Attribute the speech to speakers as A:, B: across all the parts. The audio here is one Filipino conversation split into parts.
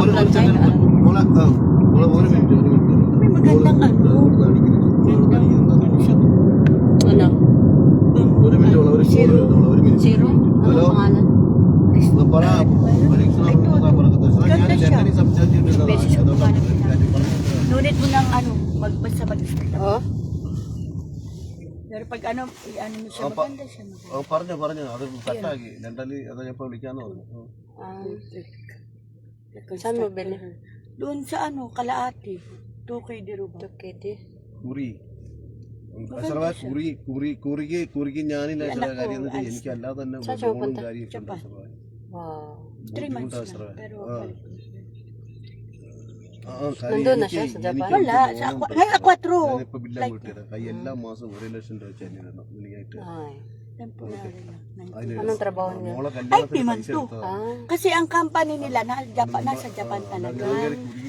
A: May magandang ano.
B: Ano?
A: Zero.
B: Zero? Ano pangalan?
A: Ganda siya. Beses ko pangalan siya. Ngunit mo ng ano, magbasa mag-start.
B: Oo.
A: Pero pag ano, ano mo siya, maganda siya.
C: പറഞ്ഞു അത് കട്ടാക്കി രണ്ടല്ലി അത് ഞാൻ വിളിക്കാന്ന് പറഞ്ഞു.
B: Saan mo bili?
A: Doon sa ano, Kalaati. 2K di ruba.
B: Tukete.
C: കുറി കുറിക്ക് ഞാനില്ല ചില കാര്യം എന്ന് വെച്ചാൽ എനിക്ക് അല്ലാതെ തന്നെ ലോണും കാര്യമൊക്കെ ഉണ്ട് അസറവായി.
B: Wow.
A: 3 months
C: ബുദ്ധിമുട്ടാ
A: na.
C: അസറവായി.
A: Pero
B: Nandun na siya sa Japan?
A: wala. Sa ako, ay, 4.
C: ഞാനിപ്പോ ബില്ല് വിട്ടത് കൈ എല്ലാ മാസവും 1 ലക്ഷം രൂപ വെച്ച് തന്നെ ഇടണം വിളിക്കായിട്ട്.
B: Ay.
A: Temporary lang.
B: Anong trabaho niya?
C: മോളെ
A: Ay,
C: കല്യാണത്തിന്
A: piman
C: പൈസ
A: to.
C: എടുത്തതാ.
A: Kasi ang company nila, nasa Japan talaga.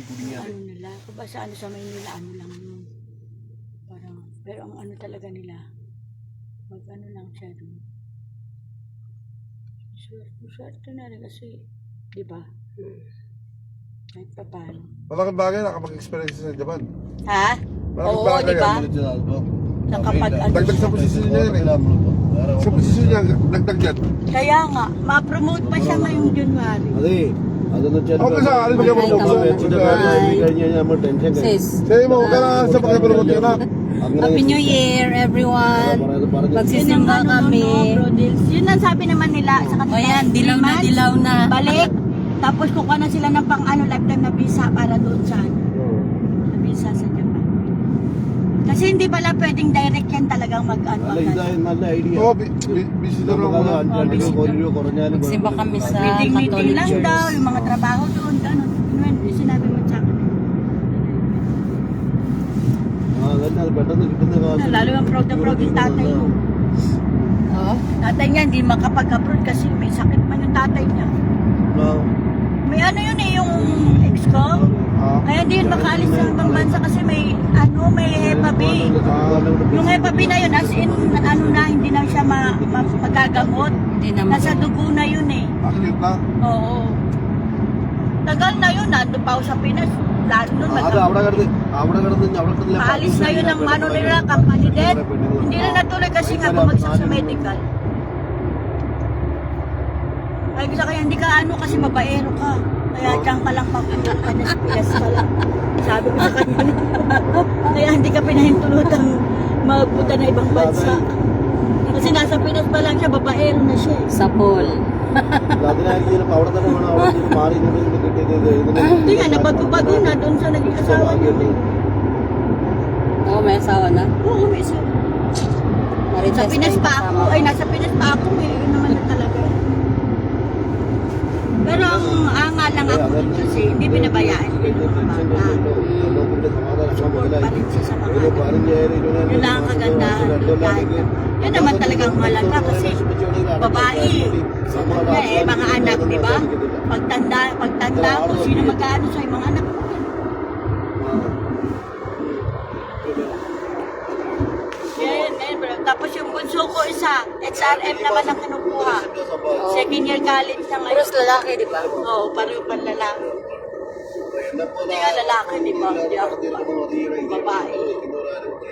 C: കുടുങ്ങിയാ
A: Ano nila, kung ba sa ano sa Maynila, ano lang yun. Parang, pero ang ano talaga nila, mag ano lang siya dun. Swerte na rin kasi, di ba? Kahit pa paano.
D: Malaking bagay nakapag-experience sa Japan.
A: Ha?
D: Malaking
A: Oo,
D: bagay
A: di ba?
D: yan.
A: Nakapag ano
D: Dagdag sa
A: siya.
D: posisyon niya yun eh. Sa posisyon niya, dagdag yan.
A: Kaya nga, ma-promote pa siya ngayong January.
C: അതെ അതെന്ന് വെച്ചാൽ
D: Ako sa akin magkapromote
C: നമ്മള് വെച്ചിട്ട് കഴിഞ്ഞ് കഴിഞ്ഞാൽ നമ്മൾ tension
B: Sis.
D: Sa'yo mo, huwag ka na sa magkapromote yun ha.
B: Happy New Year, everyone. Magsisimba kami.
A: Bro, Dils. Yun ang sabi naman nila sa kanila.
B: O yan, dilaw na.
A: Balik. Tapos kukuha na sila ng pang ano, lifetime na visa para doon sa ano, na visa sa Japan. Kasi hindi pala pwedeng direct yan talagang mag-ano.
C: നല്ല ഇതായി നല്ല idea
D: Oo, busy na lang muna.
C: 5 രൂപ കുറഞ്ഞാലും
B: Magsimba kami sa
A: Meeting
B: Catholic
A: lang daw,
B: Church.
A: yung mga trabaho doon, gano'n. Yun, sinabi mo sa akin.
C: അതന്നെ അത് പെട്ടെന്ന് കിട്ടുന്ന കാശ്
A: Lalo yung proud na proud yung tatay mo.
B: Oo.
A: Tatay niya hindi makapag-abroad kasi may sakit man yung tatay niya. May ano yun eh, yung ex ko. Kaya hindi yun makaalis sa ibang bansa kasi may ano, may Hepa B. Yung Hepa B na yun, as in, ano na, hindi na siya magagamot.
B: Hindi na
A: Nasa dugo na yun eh.
D: Active na.
A: Oo. Tagal na yun, nandun pa ako sa Pinas. Lalo nun,
C: അത് അവിടെ കിടന്ന് അവിടെ
A: maalis na yun ang ano nila, company din. Hindi na natuloy kasi nga bumagsak sa medical. Ay, gusto kaya hindi ka ano kasi babaero ka. Kaya dyan ka lang papunta ka na sa Pinas ka lang. Sabi ko sa kanya. Kaya hindi ka pinahintulutang magpunta na ibang bansa. Kasi nasa Pinas pa lang siya, babaero na siya.
B: Sa pool.
C: അതിനായിരിക്കും ചിലപ്പോൾ അവിടെ തന്നെ വേണം അവിടെ നിന്ന് മാറി നിന്ന് കിട്ടിയത്
A: Hindi nga, nabago-bago na doon sa naging asawa niya.
B: Oo, may asawa na.
A: Oo, may asawa. Sa
B: Marites
A: Pinas
B: pa
A: pa
B: yung
A: ako.
B: kasama.
A: Ay, nasa Pinas pa ako. Eh, yun naman na talaga. Pero ang anga lang ako dun kasi hindi pinabayaan din yung mga bata. Support pa rin siya sa mga anak. Yun lang ang kagandahan doon kahit na. Yan naman talagang malaga kasi babae. Sa kanya eh, mga anak, di ba? Pagtanda ko, sino mag-aano sa mga anak ko? Yan, bro. Tapos yung bunso ko isa, XRM naman ang kinukuha. Second year college na ngayon.
B: Puros lalaki, di ba?
A: Oo, pareho pa lalaki. Hindi nga lalaki, di ba? Hindi ako babae.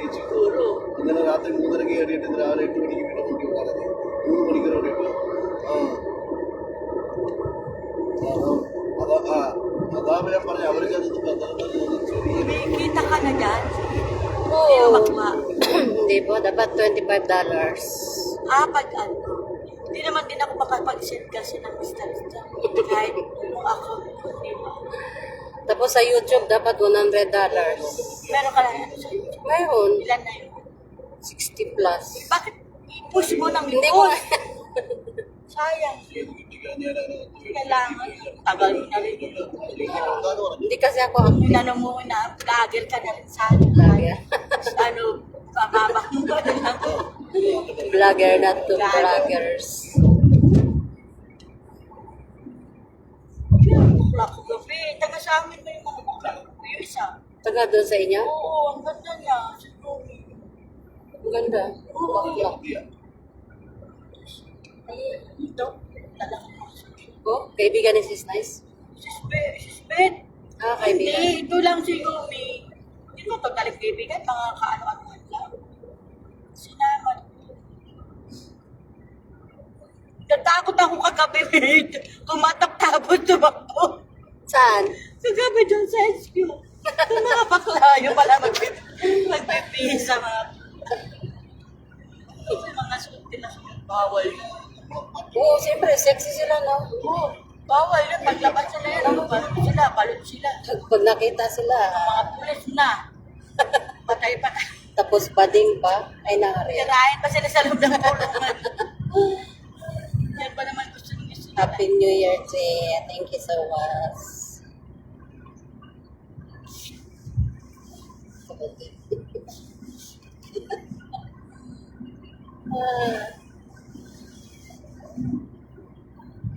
A: Siguro.
C: ഇന്നലെ രാത്രി 3:30 കയറിയിട്ട് ഇന്ന് രാവിലെ 8 മണിക്ക് പിന്നെ വണ്ടി പോകാതെ 3 മണിക്കൂർ ഓടിയിട്ട് അതാ ഞാൻ പറഞ്ഞ അവർക്ക് അത് ചെറിയ
A: May kita ka na dyan?
B: Oo.
A: Hindi mo makuha.
B: Hindi po, dapat $25.
A: Pag ano. Hindi naman din ako makapag-send kasi ng stats dyan. Kahit yung account ko, di ba?
B: Tapos sa YouTube, dapat $100.
A: Meron ka lang ano sa YouTube.
B: Mayroon.
A: Ilan na yun?
B: 60 plus.
A: Bakit i-push mo ng
B: Hindi ko.
A: likod? Sayang. Kailangan. Tagal mo na rin ito.
B: Hindi kasi ako ang
A: Inano mo na, vlogger ka na rin sana.
B: vlogger.
A: Ano, pababa mo ba na lang?
B: Vlogger, not to vloggers.
A: Bukla ko gabi. Taga sa amin ba yung mga bukla? Yung isa.
B: Taga doon sa inyo?
A: Oo, ang ganda niya. Siguro.
B: Ang ganda. Bakla.
A: Ay, ito. Lalaki mo.
B: Oh, kaibigan ni Sis Nice.
A: Sisbe. malapit.
B: Kaibigan.
A: Hindi, ito lang si Yumi. Hindi mo to talagang kaibigan, mga kaano-ano lang. Sinaman ko. Natakot ako kagabi, mate. Kumatak-tapos tumakbo.
B: Saan?
A: Kagabi dyan sa SQ. Yung mga bakla, yung pala magpipisa mga... mga sulti na bawal yun.
B: Oo, siyempre, sexy sila, no?
A: Oo, bawal yun. Paglabas sila yun, balot sila.
B: Pag nakita sila,
A: Mga pulis na. Patay-patay.
B: tapos bading pa, ay nakari.
A: Tirahin pa sila sa loob ng kulungan. Yan pa naman gusto nila.
B: Happy New Year, Tia. Thank you so much.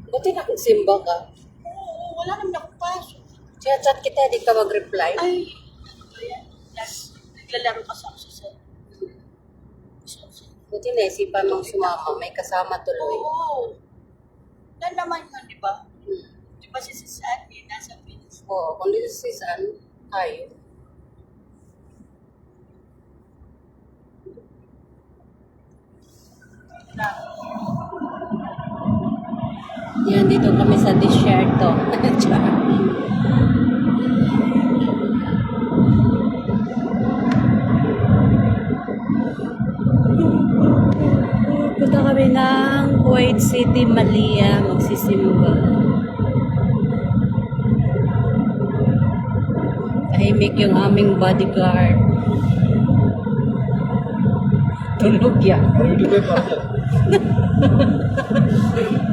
B: Buti nakagsimba ka.
A: Oo, wala naman ako pasok.
B: Chat kita, di ka mag-reply.
A: Ay, ayan. Naglalaro kasi ako sa cell.
B: Buti naisipan mong sumama, may kasama tuloy.
A: Oo. Yan naman yun, di ba?
B: Hmm.
A: Di ba si Sisani, nasa Pinas?
B: Oo, kung dito si San, tayo.
A: Na,
B: Yan, dito kami sa desierto. Punta kami ng Kuwait City, Malia, magsisimba. Tahimik yung aming bodyguard. Tulog yan.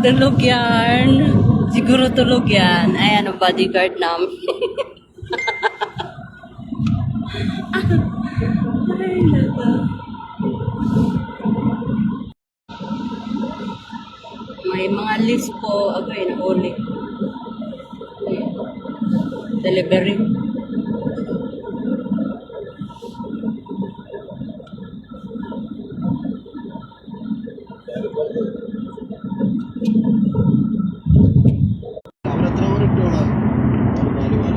B: Tulog yan. Siguro tulog yan. Ayan ang bodyguard namin. Ay, naka. May mga list po. Agay, nahuli. Delivery.
C: അവരെത്ര മണിട്ടോടാ നാല് മാല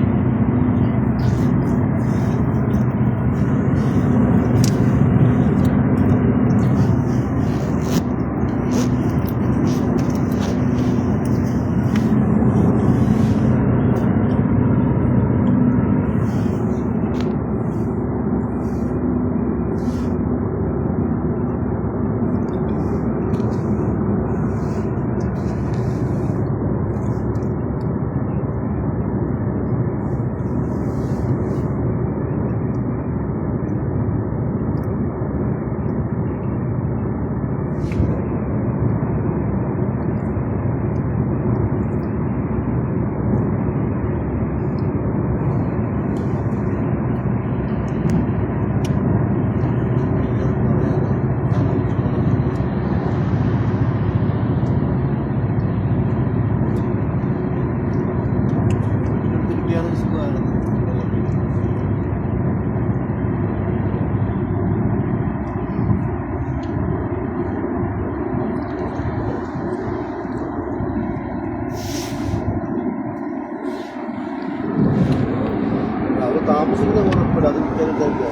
C: കിട്ടിയാലും സുഖമാണ് അവർ താമസിക്കുന്ന കുഴപ്പമില്ല അത് കിട്ടാനില്ല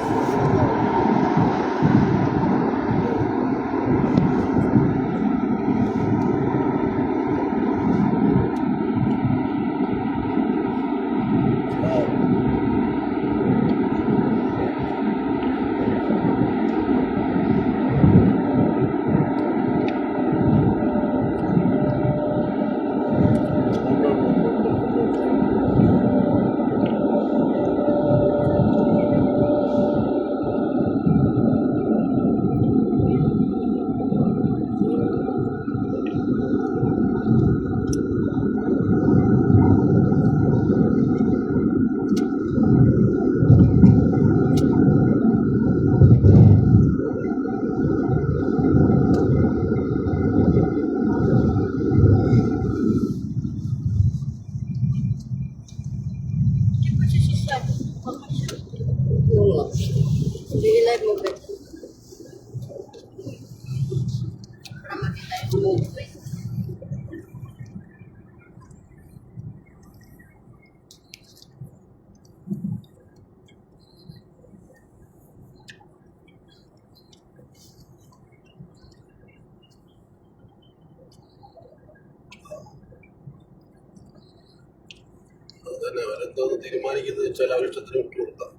C: എന്തോന്ന് തീരുമാനിക്കുന്നത് വെച്ചാൽ അവരിഷ്ടത്തിന് വിട്ടു കൊടുക്കാം.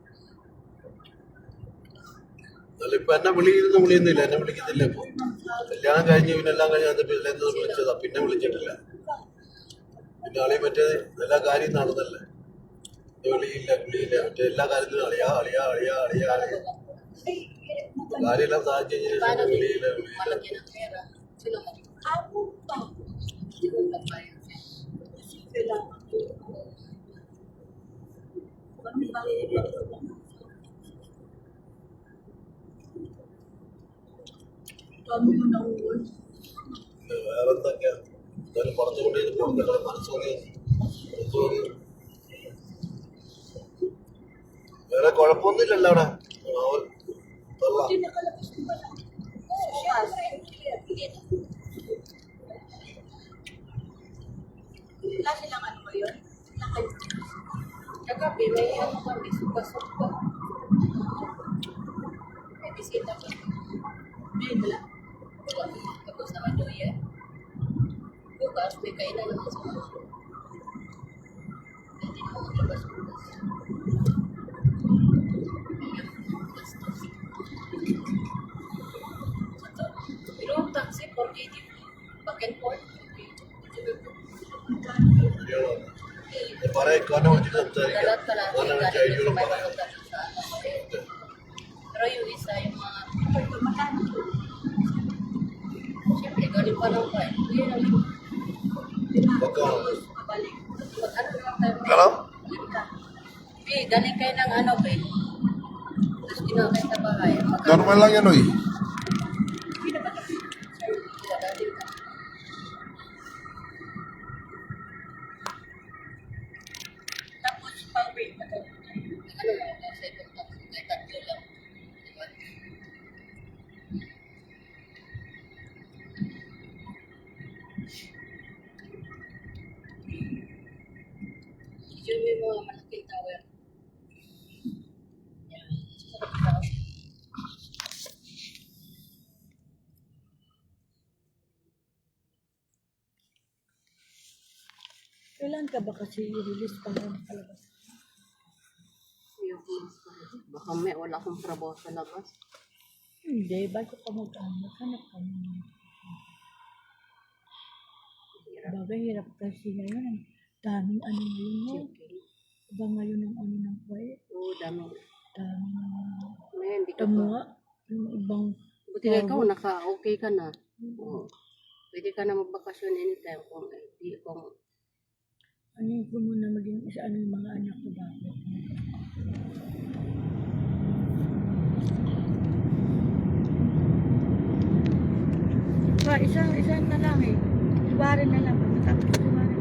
C: എന്നാലും ഇപ്പൊ എന്നെ വിളിയൊന്നുമില്ല, എന്നെ വിളിക്കുന്നില്ല ഇപ്പൊ. കല്യാണം കഴിഞ്ഞ് പിന്നെല്ലാം കഴിഞ്ഞ് അത് പിന്നെ എന്തോ വിളിച്ചതാ, പിന്നെ വിളിച്ചിട്ടില്ല. പിന്നെ ആളെ മറ്റേ എല്ലാ കാര്യം നടന്നല്ലേ, വിളിയില്ല മറ്റേ എല്ലാ കാര്യത്തിലും അളിയാ കാര്യമെല്ലാം സാധിച്ചു കഴിഞ്ഞാൽ വിളിയില്ല. വേറെന്തൊക്കെയാ എന്തായാലും പറഞ്ഞുകൊണ്ട് പുറത്തൊക്കെ മനസ്സോന്നി വേറെ കുഴപ്പമൊന്നുമില്ലല്ലോ അവിടെ.
B: Kagabi, may ano kami, suka-suka. May bisita kami. May wala. Tapos naman New Year. Bukas, may kainan naman sa mga. Hindi na ako maglabas-bukas. Pero ang taxi, 480. Back and forth.
C: പറയാൻ കാരണം വിളിച്ചിട്ട് സംസാരിക്കാം.
B: Pero yung isa, yung mga siyempre, galing pa lang pa.
C: Hello?
B: Galing kayo ng ano, ba? Tapos kinakay sa bahay.
D: Normal lang yan, oy.
A: Tapos, pag-wait na to.
B: Ano lang, sa ibang taxi, kay tatlo lang. Diba? Yung may mga malaking tower. Yan. Sarap daw.
A: Kailan ka ba kasi i-release pa rin palabas?
B: Baka may wala akong trabaho sa labas.
A: Hindi, bago ka maghanap ka muna. Bagay, hirap kasi ngayon. Ang daming ano ngayon mo. Iba ngayon ang ano ng quiet.
B: Oo, dami.
A: Dami na.
B: May hindi ka
A: Tama
B: pa.
A: nga. Yung ibang
B: Buti nga ikaw, naka-okay ka na. Oo. Pwede ka na magbakasyon anytime kung
A: ano ko muna maging isa ano yung mga anak ko bakit. Isa na lang eh. Iwarin na lang. Tapos iwarin.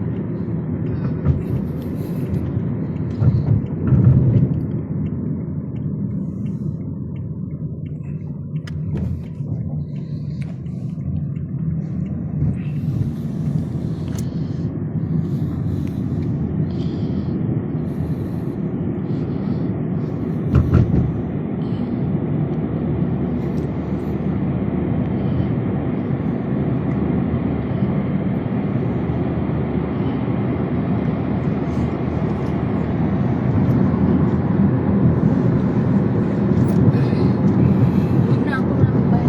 A: Huwag na ako lang ba?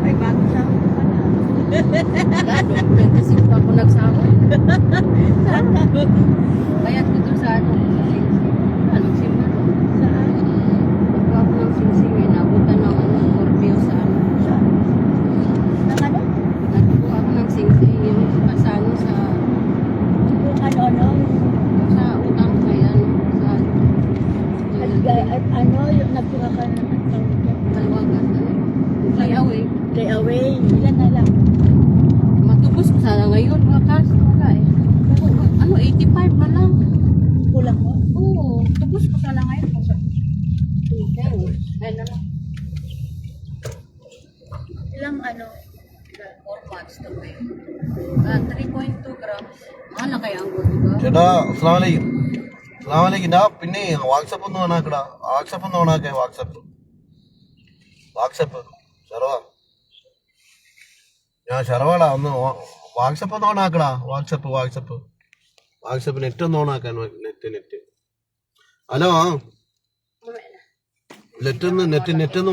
A: Ay, bago sa ako pa na.
B: Gado, 25 pa ako nagsahod. Bayad ko doon sa anong simba.
A: Saan?
B: Nagkuha ko ng singsing eh. Nabutan ng Scorpio sa ano.
A: Saan? Nang ano?
B: Nagkuha ko ng singsing yung kasano sa
A: Yung ano?
B: sa utang ko yan. Sa
A: At ano, yung nagkuha ka ng
B: Kalwagan. Fly away.
A: Stay away. Ilan na lang?
B: Matubos ko sana ngayon. Wakas. Wala eh. Ano, 85 na lang.
A: Kulang mo?
B: Oo. Tubos ko sana ngayon. Kaya na lang.
A: Ilang ano?
B: 4 months to pay. 3.2 grams. Mahal na kaya ang gusto ka?
C: ചേട്ടാ അസ്സലാമലൈക്കും. അസ്സലാമലൈക്കും. ഞാൻ പിന്നെ വാട്സപ്പ് ഒന്ന് ഓണാക്കടാ. വാട്സപ്പ് ഒന്ന് ഓണാക്കേ. വാട്സപ്പ് ശർവാ, ഞാൻ ശർവാടാ. ഒന്ന് വാട്സപ്പ് ഒന്ന് ഓണാക്കടാ. വാട്സപ്പ് വാട്സപ്പ് നെറ്റ് ഒന്ന് ഓണാക്കാൻ നെറ്റ് ഹലോ നെറ്റ് ഒന്ന്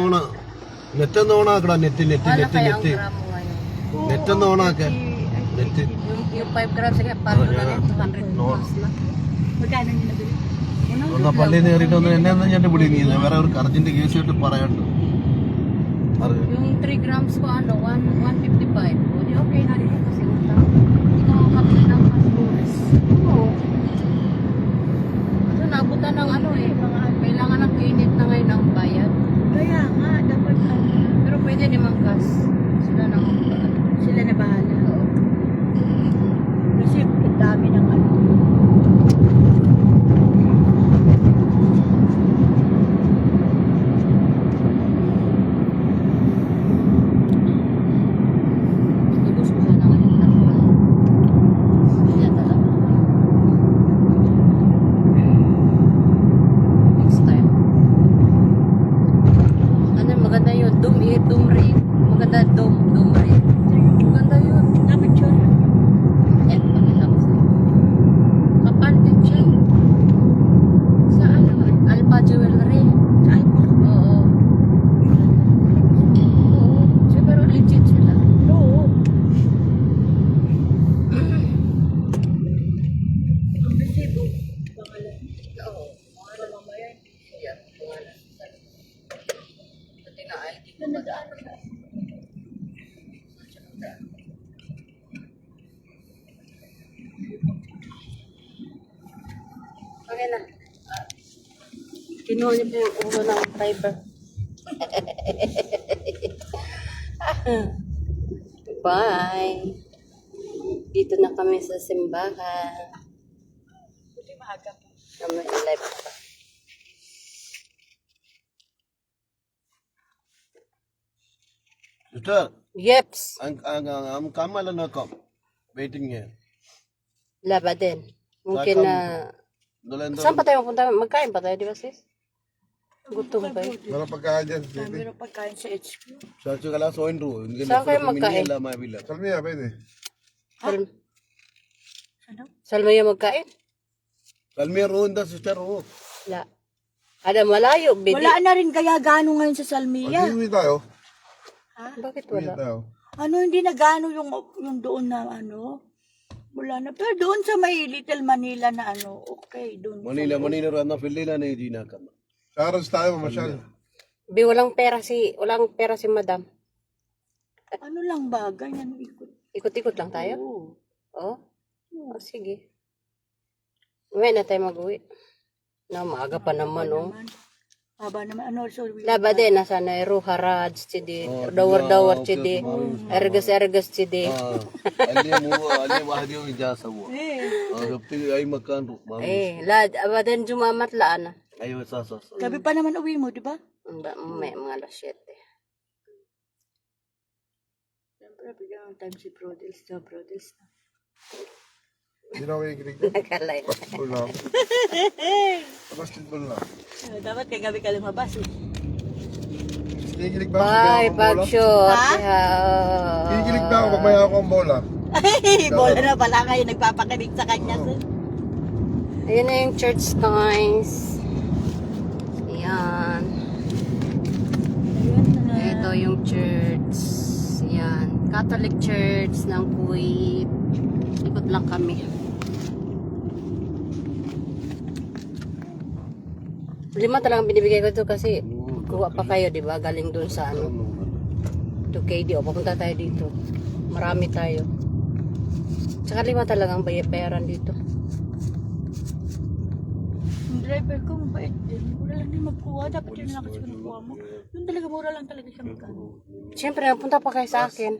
C: ഓണാക്കടാ നെറ്റ് ഒന്ന് ഓണാക്കാൻ net
B: Yung 5 grams, sige, paano na yan? 200 plus na.
A: Magkano nyo nabili?
C: ഒന്ന് പള്ളിയിൽ നിന്ന് കയറിയിട്ട് ഒന്ന് എന്നെ ഞാൻ പിടി നീ വേറെ ഒരു അർജന്റ് കേസ് ആയിട്ട് പറയട്ടോ
B: Yung 3 grams ko, 155. O, di okay na rin kasi utang. Ikaw ang kapila ng Honduras. Oo. Ito, nabutan ng kailangan ng init na ngayon ang bayad.
A: Kaya nga, dapat
B: Pero pwede naman cash. Sila na
A: sila na bahala.
B: Oo.
A: Kasi ang dami ng
B: Ibus ko sana ngayon tatlo. Hindi talaga. Next time. Ano maganda yun? Doom rain. Maganda doom rain. Maganda yun.
A: Dapat yun.
B: Eh, pakita ko sa'yo. Kapal din siya. Sa Alpha Jewelry.
A: Sa Alpha?
B: Oo. Oo. Siya, pero legit sila.
A: Oo. Ang resibo. Pangalan.
B: Oo. Pangalan mamaya. Yan, pangalan. Pati na ID ko ba? Okay na. Kinuha niyo po yung ulo ng fiber. Bye. Dito na kami sa simbahan.
A: Buti maaga pa.
B: Kami live pa.
C: Sister
B: Yeps.
C: come ala na come waiting here
B: Laba din. Mungkin na...
C: Dolendo
B: Saan pa tayo pupunta? Magkain pa tayo, di ba sis? Gutom pa eh.
D: Walang pagkain dyan.
A: Meron pagkain sa HQ.
C: church kala soin ru inge
B: Saan kayo magkain?
C: la mabila
D: Salmiya, pwede.
A: Ano?
B: Salmaya magkain?
C: kalmi ru inda sister ru
B: Wala. Ada malayo, bidi.
A: Wala na rin kaya gano ngayon sa Salmia.
D: Mag-iwi tayo.
B: Bakit
D: Uwi
B: wala?
D: tayo.
A: Ano, hindi na gano yung doon na ano. Wala na. Pero doon sa may Little Manila na ano, okay. Doon.
C: manila ru na pillila na jina kama
D: Charles tayo, mamasyal.
B: Bi, walang pera si madam.
A: Ano lang ba? Ganyan ikot.
B: Ikot-ikot lang tayo?
A: Oo.
B: Oh? Oh, sige. Uwi na tayo mag-uwi. Na, maaga pa naman, oh.
A: Haba naman. Ano, sorry.
B: Laba din, nasa na Haraj, chidi, dawar-dawar, chidi, ergas, chidi.
C: ali mahdi ho ijasa wo gapti ay makan ru
B: Lad, aba din jumamat laan.
C: ayo sa
A: Gabi pa naman uwi mo, di ba?
B: May mga alas 7.
A: Siyempre, bigyan ng time si Brodels. No, Brodels.
D: Hindi na ako ikinig.
B: Nakalay.
D: Basketball lang. Basketball lang.
A: Dapat kay gabi ka lumabas.
D: Kinikilig ba ako
B: Bye,
D: pag may ako ang bola?
B: pag-shot.
D: Kinikilig ba ako pag may ako ang bola?
A: Ay, bola na pala kayo nagpapakinig sa kanya.
B: Ayan na yung church, guys. Ayan. Ito yung church. Ayan. Catholic Church ng Kuwait. Ikot lang kami. Lima talagang binibigay ko ito kasi kuha pa kayo, di ba? Galing dun sa ano. 2KD. O, papunta tayo dito. Marami tayo. Tsaka 5 talagang bayaran dito.
A: Yung driver ko, mabait din. Mura lang din magkuha. Dapat yun lang kasi kinukuha mo. Yung talaga mura lang talaga siya magkano.
B: Siyempre, napunta pa kayo sa akin.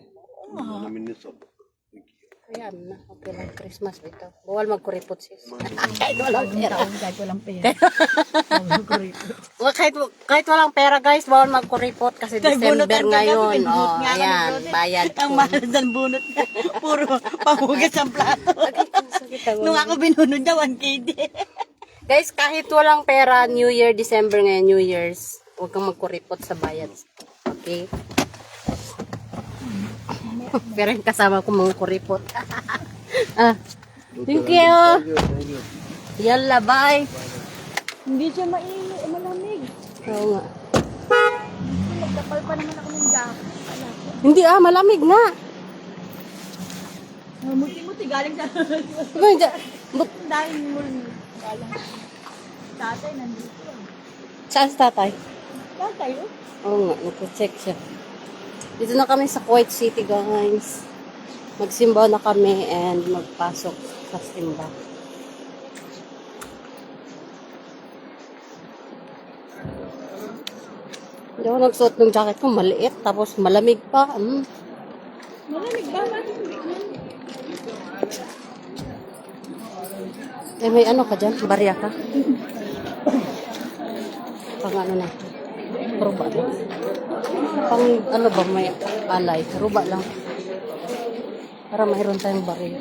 B: Ayan na. Okay lang. Christmas dito. Bawal magkuripot, sis. Kahit walang pera.
A: Kahit walang pera.
B: Kahit walang pera, guys, bawal magkuripot kasi December ngayon. Oh, ayan. Bayad
A: Ang
B: ko.
A: mahal ng bunot niya. Puro panghugas ang plato. Nung ako binunod niya, 1KD.
B: Guys, kahit walang pera, New Year, December ngayon, New Year's, huwag kang magkuripot sa bayad. Okay? Pero yung kasama ko mga kuripot. Thank you. Yalla, bye.
A: Hindi siya malamig.
B: Oo nga.
A: Magdapal pa naman ako ng jacket. Kala ko.
B: Hindi malamig na.
A: Muti-muti galing sa dahil mo galing. Tatay nandito.
B: Saan si tatay?
A: Tatay, oh.
B: Oo nga, nagpa-check siya. Dito na kami sa Kuwait City, guys. Magsimba na kami and magpasok sa simba. Hindi ako nagsuot ng jacket ko, maliit, tapos malamig pa.
A: Malamig ba?
B: Eh, may ano ka dyan? Barya ka? Pang ano na? Ruba na? Pang ano ba may alay? Ruba lang. Para mayroon tayong barya.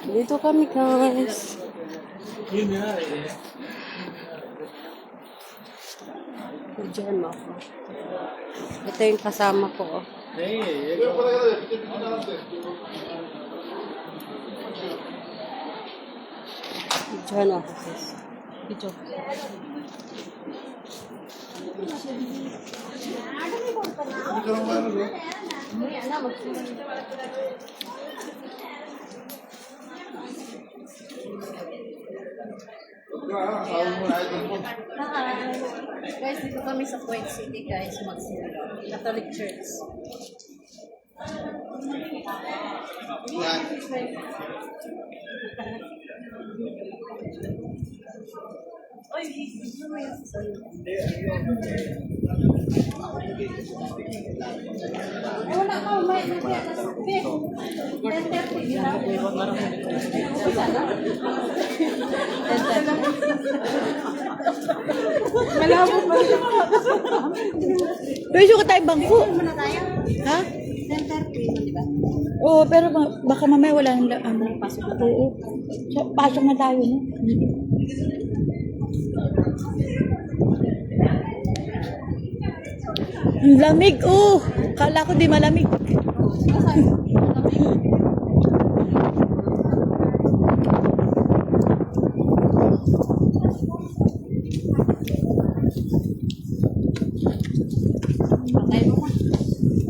B: Dito kami, guys. Diyan mo ako. Ito yung kasama ko. Oh. Diyan ako, sis. Ito. Guys, dito kami sa Kuwait City, guys. Magsimula. Catholic Church. Wala ka, may
A: Malabo pa. Pwede ko tayo bangko. Ha?
B: 10:30, di ba?
A: Oo, pero baka mamaya wala nang pasok. Oo. So, pasok na tayo, no? Ang lamig, oh! Kala ko di malamig.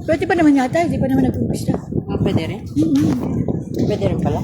A: Pwede pa naman yata, hindi pa naman nag-umpisa.
B: Pwede rin? Pwede rin pala.